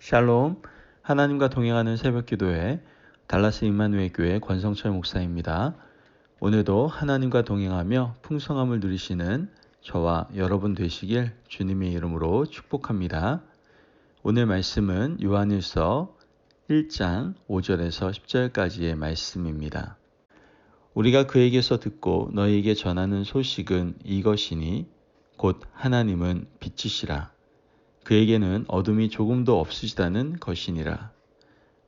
샬롬, 하나님과 동행하는 새벽기도회 달라스 임마누엘 교회 권성철 목사입니다. 오늘도 하나님과 동행하며 풍성함을 누리시는 저와 여러분 되시길 주님의 이름으로 축복합니다. 오늘 말씀은 요한일서 1장 5절에서 10절까지의 말씀입니다. 우리가 그에게서 듣고 너희에게 전하는 소식은 이것이니 곧 하나님은 빛이시라. 그에게는 어둠이 조금도 없으시다는 것이니라.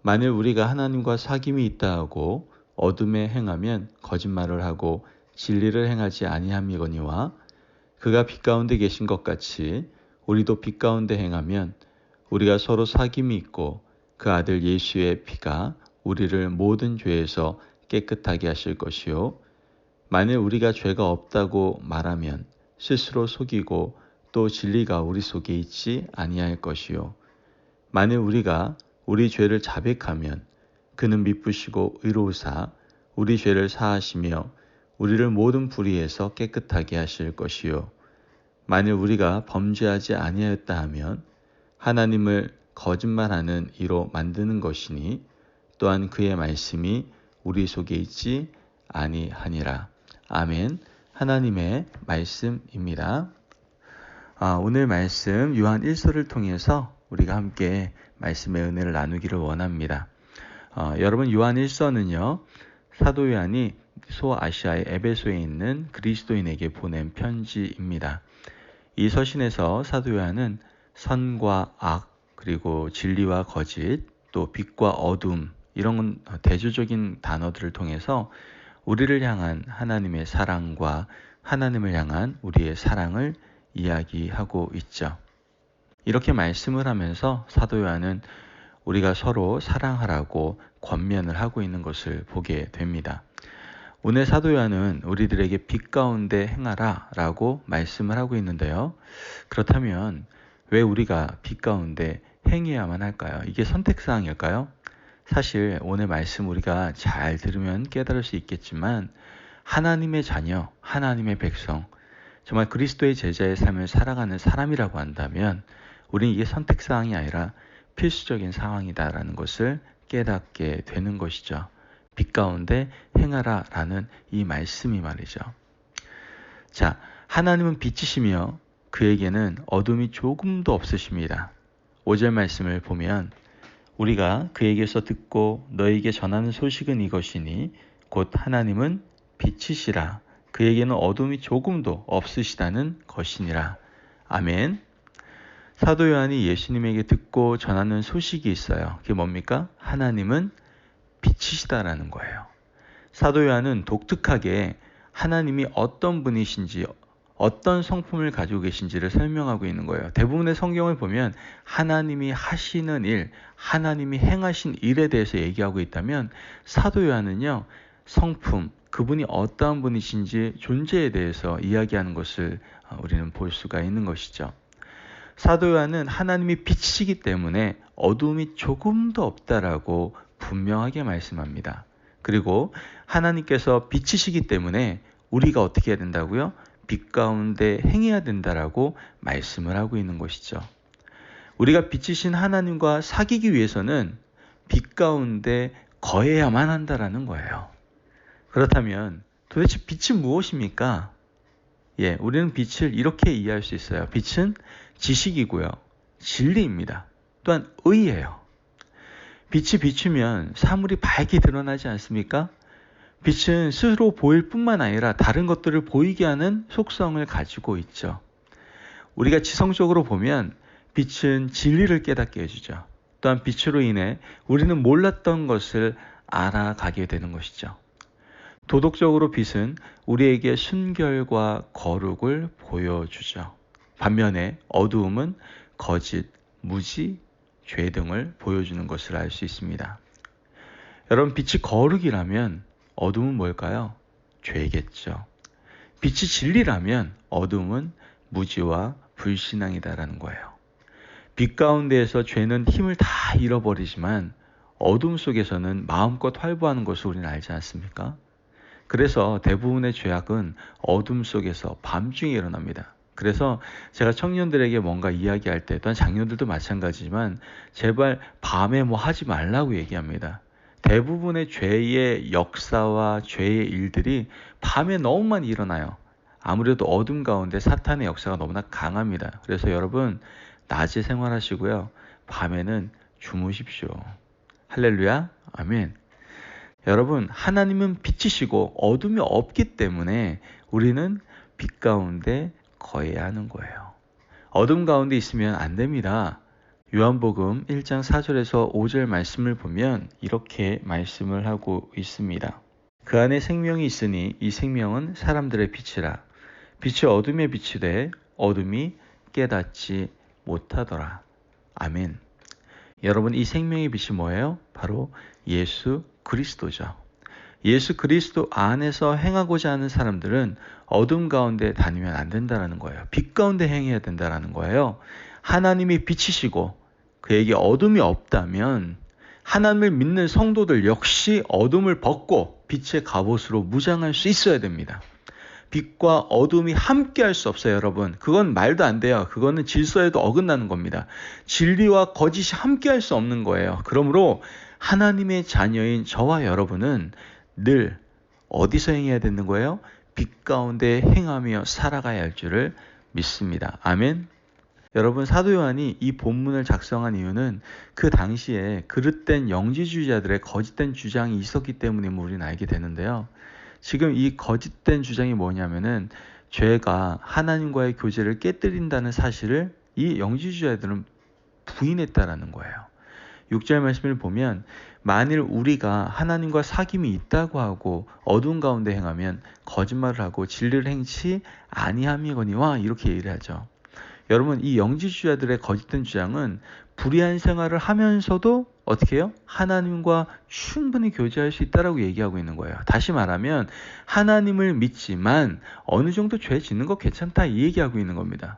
만일 우리가 하나님과 사귐이 있다 하고 어둠에 행하면 거짓말을 하고 진리를 행하지 아니함이거니와 그가 빛 가운데 계신 것 같이 우리도 빛 가운데 행하면 우리가 서로 사귐이 있고 그 아들 예수의 피가 우리를 모든 죄에서 깨끗하게 하실 것이요. 만일 우리가 죄가 없다고 말하면 스스로 속이고 또 진리가 우리 속에 있지 아니할 것이요. 만일 우리가 우리 죄를 자백하면 그는 미쁘시고 의로우사 우리 죄를 사하시며 우리를 모든 불의에서 깨끗하게 하실 것이요. 만일 우리가 범죄하지 아니하였다 하면 하나님을 거짓말하는 이로 만드는 것이니 또한 그의 말씀이 우리 속에 있지 아니하니라. 아멘. 하나님의 말씀입니다. 오늘 말씀 요한 1서를 통해서 우리가 함께 말씀의 은혜를 나누기를 원합니다. 여러분 요한 1서는요. 사도 요한이 소아시아의 에베소에 있는 그리스도인에게 보낸 편지입니다. 이 서신에서 사도 요한은 선과 악 그리고 진리와 거짓 또 빛과 어둠 이런 대조적인 단어들을 통해서 우리를 향한 하나님의 사랑과 하나님을 향한 우리의 사랑을 이야기하고 있죠. 이렇게 말씀을 하면서 사도 요한은 우리가 서로 사랑하라고 권면을 하고 있는 것을 보게 됩니다. 오늘 사도 요한은 우리들에게 빛 가운데 행하라 라고 말씀을 하고 있는데요. 그렇다면 왜 우리가 빛 가운데 행해야만 할까요? 이게 선택사항일까요? 사실 오늘 말씀 우리가 잘 들으면 깨달을 수 있겠지만 하나님의 자녀, 하나님의 백성 정말 그리스도의 제자의 삶을 살아가는 사람이라고 한다면 우리는 이게 선택사항이 아니라 필수적인 상황이다라는 것을 깨닫게 되는 것이죠. 빛 가운데 행하라 라는 이 말씀이 말이죠. 자, 하나님은 빛이시며 그에게는 어둠이 조금도 없으십니다. 5절 말씀을 보면 우리가 그에게서 듣고 너에게 전하는 소식은 이것이니 곧 하나님은 빛이시라. 그에게는 어둠이 조금도 없으시다는 것이니라. 아멘. 사도 요한이 예수님에게 듣고 전하는 소식이 있어요. 그게 뭡니까? 하나님은 빛이시다라는 거예요. 사도 요한은 독특하게 하나님이 어떤 분이신지 어떤 성품을 가지고 계신지를 설명하고 있는 거예요. 대부분의 성경을 보면 하나님이 하시는 일, 하나님이 행하신 일에 대해서 얘기하고 있다면 사도 요한은요. 성품, 그분이 어떠한 분이신지 존재에 대해서 이야기하는 것을 우리는 볼 수가 있는 것이죠. 사도 요한은 하나님이 빛이시기 때문에 어둠이 조금도 없다라고 분명하게 말씀합니다. 그리고 하나님께서 빛이시기 때문에 우리가 어떻게 해야 된다고요? 빛 가운데 행해야 된다라고 말씀을 하고 있는 것이죠. 우리가 빛이신 하나님과 사귀기 위해서는 빛 가운데 거해야만 한다라는 거예요. 그렇다면 도대체 빛은 무엇입니까? 우리는 빛을 이렇게 이해할 수 있어요. 빛은 지식이고요. 진리입니다. 또한 의예요. 빛이 비추면 사물이 밝게 드러나지 않습니까? 빛은 스스로 보일 뿐만 아니라 다른 것들을 보이게 하는 속성을 가지고 있죠. 우리가 지성적으로 보면 빛은 진리를 깨닫게 해주죠. 또한 빛으로 인해 우리는 몰랐던 것을 알아가게 되는 것이죠. 도덕적으로 빛은 우리에게 순결과 거룩을 보여주죠. 반면에 어두움은 거짓, 무지, 죄 등을 보여주는 것을 알 수 있습니다. 여러분, 빛이 거룩이라면 어둠은 뭘까요? 죄겠죠. 빛이 진리라면 어둠은 무지와 불신앙이다라는 거예요. 빛 가운데에서 죄는 힘을 다 잃어버리지만 어둠 속에서는 마음껏 활보하는 것을 우리는 알지 않습니까? 그래서 대부분의 죄악은 어둠 속에서 밤중에 일어납니다. 그래서 제가 청년들에게 뭔가 이야기할 때, 또한 장년들도 마찬가지지만 제발 밤에 뭐 하지 말라고 얘기합니다. 대부분의 죄의 역사와 죄의 일들이 밤에 너무 많이 일어나요. 아무래도 어둠 가운데 사탄의 역사가 너무나 강합니다. 그래서 여러분 낮에 생활하시고요. 밤에는 주무십시오. 할렐루야. 아멘. 여러분 하나님은 빛이시고 어둠이 없기 때문에 우리는 빛 가운데 거해야 하는 거예요. 어둠 가운데 있으면 안 됩니다. 요한복음 1장 4절에서 5절 말씀을 보면 이렇게 말씀을 하고 있습니다. 그 안에 생명이 있으니 이 생명은 사람들의 빛이라. 빛이 어둠에 비치되 어둠이 깨닫지 못하더라. 아멘. 여러분 이 생명의 빛이 뭐예요? 바로 예수 그리스도죠. 예수 그리스도 안에서 행하고자 하는 사람들은 어둠 가운데 다니면 안 된다는 거예요. 빛 가운데 행해야 된다는 거예요. 하나님이 빛이시고 그에게 어둠이 없다면 하나님을 믿는 성도들 역시 어둠을 벗고 빛의 갑옷으로 무장할 수 있어야 됩니다. 빛과 어둠이 함께 할 수 없어요, 여러분. 그건 말도 안 돼요. 그거는 질서에도 어긋나는 겁니다. 진리와 거짓이 함께 할 수 없는 거예요. 그러므로 하나님의 자녀인 저와 여러분은 늘 어디서 행해야 되는 거예요? 빛 가운데 행하며 살아가야 할 줄을 믿습니다. 아멘. 여러분 사도 요한이 이 본문을 작성한 이유는 그 당시에 그릇된 영지주의자들의 거짓된 주장이 있었기 때문임을 우리는 알게 되는데요. 지금 이 거짓된 주장이 뭐냐면은 죄가 하나님과의 교제를 깨뜨린다는 사실을 이 영지주의자들은 부인했다라는 거예요. 6절 말씀을 보면 만일 우리가 하나님과 사귐이 있다고 하고 어두운 가운데 행하면 거짓말을 하고 진리를 행치 아니함이거니와 이렇게 얘기를 하죠. 여러분 이 영지주의자들의 거짓된 주장은 불의한 생활을 하면서도 어떻게 해요? 하나님과 충분히 교제할 수 있다라고 얘기하고 있는 거예요. 다시 말하면 하나님을 믿지만 어느 정도 죄 짓는 거 괜찮다 이 얘기하고 있는 겁니다.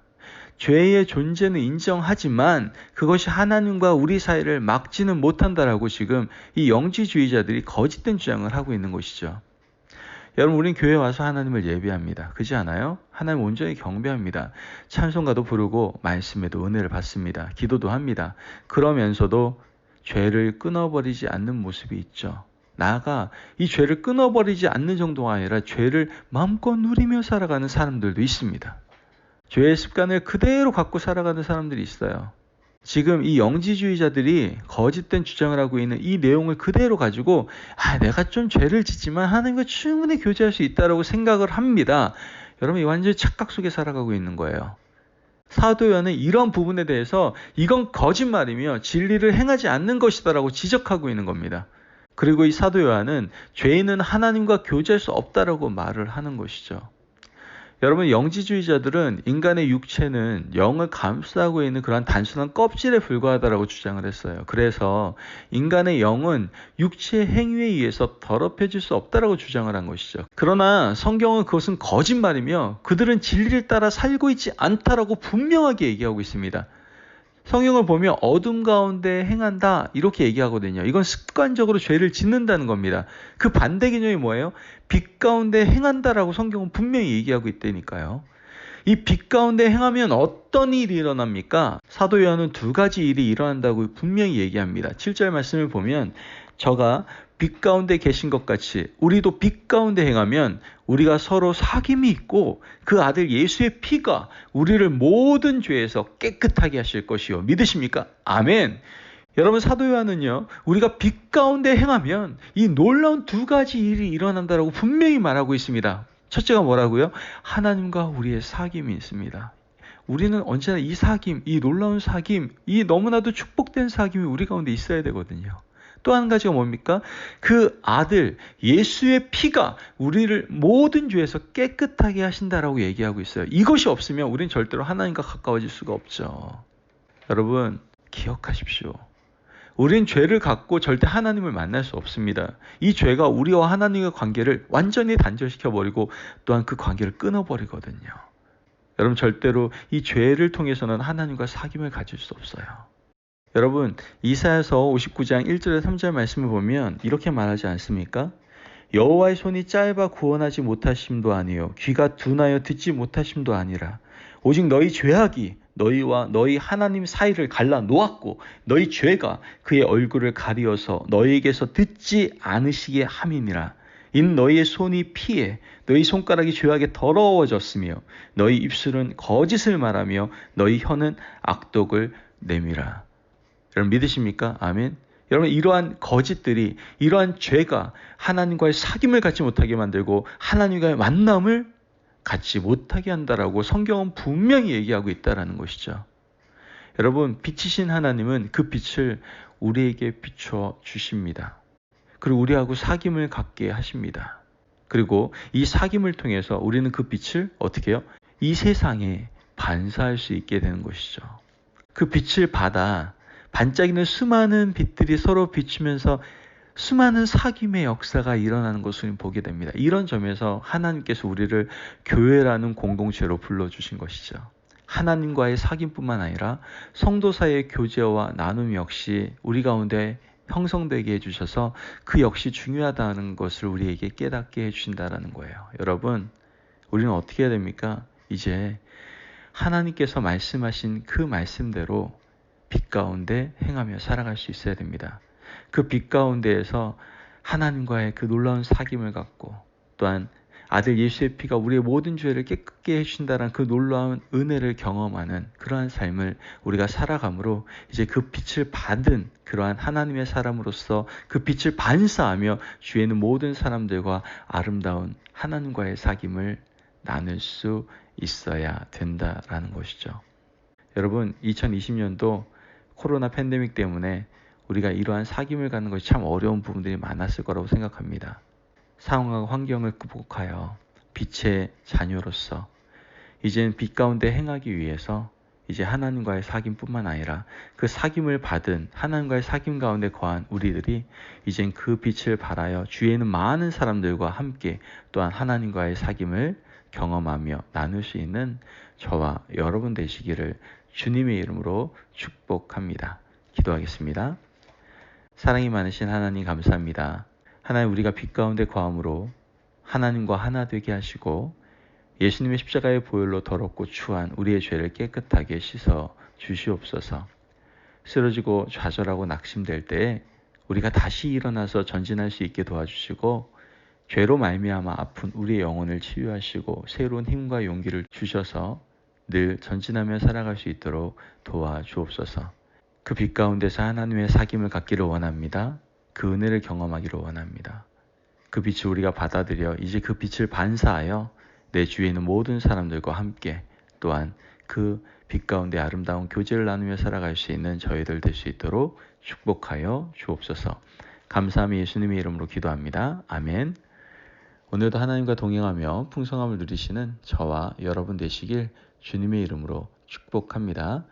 죄의 존재는 인정하지만 그것이 하나님과 우리 사이를 막지는 못한다라고 지금 이 영지주의자들이 거짓된 주장을 하고 있는 것이죠. 여러분 우린 교회에 와서 하나님을 예배합니다. 그렇지 않아요? 하나님 온전히 경배합니다. 찬송가도 부르고 말씀에도 은혜를 받습니다. 기도도 합니다. 그러면서도 죄를 끊어버리지 않는 모습이 있죠. 나아가 이 죄를 끊어버리지 않는 정도가 아니라 죄를 마음껏 누리며 살아가는 사람들도 있습니다. 죄의 습관을 그대로 갖고 살아가는 사람들이 있어요. 지금 이 영지주의자들이 거짓된 주장을 하고 있는 이 내용을 그대로 가지고 내가 좀 죄를 짓지만 하나님과 충분히 교제할 수 있다고 생각을 합니다. 여러분 이 완전히 착각 속에 살아가고 있는 거예요. 사도 요한은 이런 부분에 대해서 이건 거짓말이며 진리를 행하지 않는 것이다라고 지적하고 있는 겁니다. 그리고 이 사도 요한은 죄인은 하나님과 교제할 수 없다라고 말을 하는 것이죠. 여러분 영지주의자들은 인간의 육체는 영을 감싸고 있는 그런 단순한 껍질에 불과하다라고 주장을 했어요. 그래서 인간의 영은 육체의 행위에 의해서 더럽혀질 수 없다라고 주장을 한 것이죠. 그러나 성경은 그것은 거짓말이며 그들은 진리를 따라 살고 있지 않다라고 분명하게 얘기하고 있습니다. 성경을 보면 어둠 가운데 행한다 이렇게 얘기하거든요. 이건 습관적으로 죄를 짓는다는 겁니다. 그 반대 개념이 뭐예요? 빛 가운데 행한다라고 성경은 분명히 얘기하고 있다니까요. 이 빛 가운데 행하면 어떤 일이 일어납니까? 사도 요한은 두 가지 일이 일어난다고 분명히 얘기합니다. 7절 말씀을 보면 저가 빛 가운데 계신 것 같이 우리도 빛 가운데 행하면 우리가 서로 사귐이 있고 그 아들 예수의 피가 우리를 모든 죄에서 깨끗하게 하실 것이요. 믿으십니까? 아멘. 여러분 사도 요한은요. 우리가 빛 가운데 행하면 이 놀라운 두 가지 일이 일어난다라고 분명히 말하고 있습니다. 첫째가 뭐라고요? 하나님과 우리의 사귐이 있습니다. 우리는 언제나 이 사귐, 이 놀라운 사귐, 이 너무나도 축복된 사귐이 우리 가운데 있어야 되거든요. 또 한 가지가 뭡니까? 그 아들 예수의 피가 우리를 모든 죄에서 깨끗하게 하신다라고 얘기하고 있어요. 이것이 없으면 우리는 절대로 하나님과 가까워질 수가 없죠. 여러분 기억하십시오. 우린 죄를 갖고 절대 하나님을 만날 수 없습니다. 이 죄가 우리와 하나님의 관계를 완전히 단절시켜버리고 또한 그 관계를 끊어버리거든요. 여러분 절대로 이 죄를 통해서는 하나님과 사귐을 가질 수 없어요. 여러분 이사야서 59장 1절에 3절 말씀을 보면 이렇게 말하지 않습니까? 여호와의 손이 짧아 구원하지 못하심도 아니요 귀가 둔하여 듣지 못하심도 아니라 오직 너희 죄악이 너희와 너희 하나님 사이를 갈라 놓았고 너희 죄가 그의 얼굴을 가리어서 너희에게서 듣지 않으시게 함이니라. 이는 너희의 손이 피해 너희 손가락이 죄악에 더러워졌으며 너희 입술은 거짓을 말하며 너희 혀는 악독을 내밀어. 여러분 믿으십니까? 아멘. 여러분 이러한 거짓들이 이러한 죄가 하나님과의 사귐을 갖지 못하게 만들고 하나님과의 만남을 갖지 못하게 한다라고 성경은 분명히 얘기하고 있다는 것이죠. 여러분 빛이신 하나님은 그 빛을 우리에게 비춰 주십니다. 그리고 우리하고 사귐을 갖게 하십니다. 그리고 이 사귐을 통해서 우리는 그 빛을 어떻게 해요? 이 세상에 반사할 수 있게 되는 것이죠. 그 빛을 받아 반짝이는 수많은 빛들이 서로 비추면서 수많은 사귐의 역사가 일어나는 것을 보게 됩니다. 이런 점에서 하나님께서 우리를 교회라는 공동체로 불러주신 것이죠. 하나님과의 사귐뿐만 아니라 성도 사이의 교제와 나눔 역시 우리 가운데 형성되게 해주셔서 그 역시 중요하다는 것을 우리에게 깨닫게 해주신다는 거예요. 여러분, 우리는 어떻게 해야 됩니까? 이제 하나님께서 말씀하신 그 말씀대로 빛 가운데 행하며 살아갈 수 있어야 됩니다. 그 빛 가운데에서 하나님과의 그 놀라운 사귐을 갖고 또한 아들 예수의 피가 우리의 모든 죄를 깨끗게 해주신다는 그 놀라운 은혜를 경험하는 그러한 삶을 우리가 살아감으로 이제 그 빛을 받은 그러한 하나님의 사람으로서 그 빛을 반사하며 주위에 있는 모든 사람들과 아름다운 하나님과의 사귐을 나눌 수 있어야 된다라는 것이죠. 여러분 2020년도 코로나 팬데믹 때문에 우리가 이러한 사귐을 갖는 것이 참 어려운 부분들이 많았을 거라고 생각합니다. 상황과 환경을 극복하여 빛의 자녀로서 이제는 빛 가운데 행하기 위해서 이제 하나님과의 사귐뿐만 아니라 그 사귐을 받은 하나님과의 사귐 가운데 거한 우리들이 이젠 그 빛을 발하여 주위에 있는 많은 사람들과 함께 또한 하나님과의 사귐을 경험하며 나눌 수 있는 저와 여러분 되시기를 주님의 이름으로 축복합니다. 기도하겠습니다. 사랑이 많으신 하나님 감사합니다. 하나님 우리가 빛 가운데 거함으로 하나님과 하나 되게 하시고 예수님의 십자가의 보혈로 더럽고 추한 우리의 죄를 깨끗하게 씻어 주시옵소서. 쓰러지고 좌절하고 낙심될 때에 우리가 다시 일어나서 전진할 수 있게 도와주시고 죄로 말미암아 아픈 우리의 영혼을 치유하시고 새로운 힘과 용기를 주셔서 늘 전진하며 살아갈 수 있도록 도와주옵소서. 그 빛 가운데서 하나님의 사귐을 갖기를 원합니다. 그 은혜를 경험하기를 원합니다. 그 빛을 우리가 받아들여 이제 그 빛을 반사하여 내 주위에 있는 모든 사람들과 함께 또한 그 빛 가운데 아름다운 교제를 나누며 살아갈 수 있는 저희들 될 수 있도록 축복하여 주옵소서. 감사함이 예수님의 이름으로 기도합니다. 아멘. 오늘도 하나님과 동행하며 풍성함을 누리시는 저와 여러분 되시길 주님의 이름으로 축복합니다.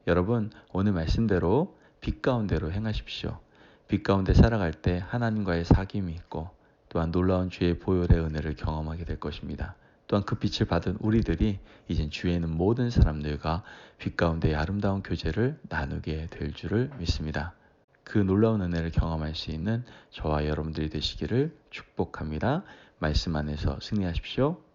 여러분 오늘 말씀대로 빛 가운데로 행하십시오. 빛 가운데 살아갈 때 하나님과의 사귐이 있고 또한 놀라운 주의 보혈의 은혜를 경험하게 될 것입니다. 또한 그 빛을 받은 우리들이 이젠 주위에 있는 모든 사람들과 빛 가운데의 아름다운 교제를 나누게 될 줄을 믿습니다. 그 놀라운 은혜를 경험할 수 있는 저와 여러분들이 되시기를 축복합니다. 말씀 안에서 승리하십시오.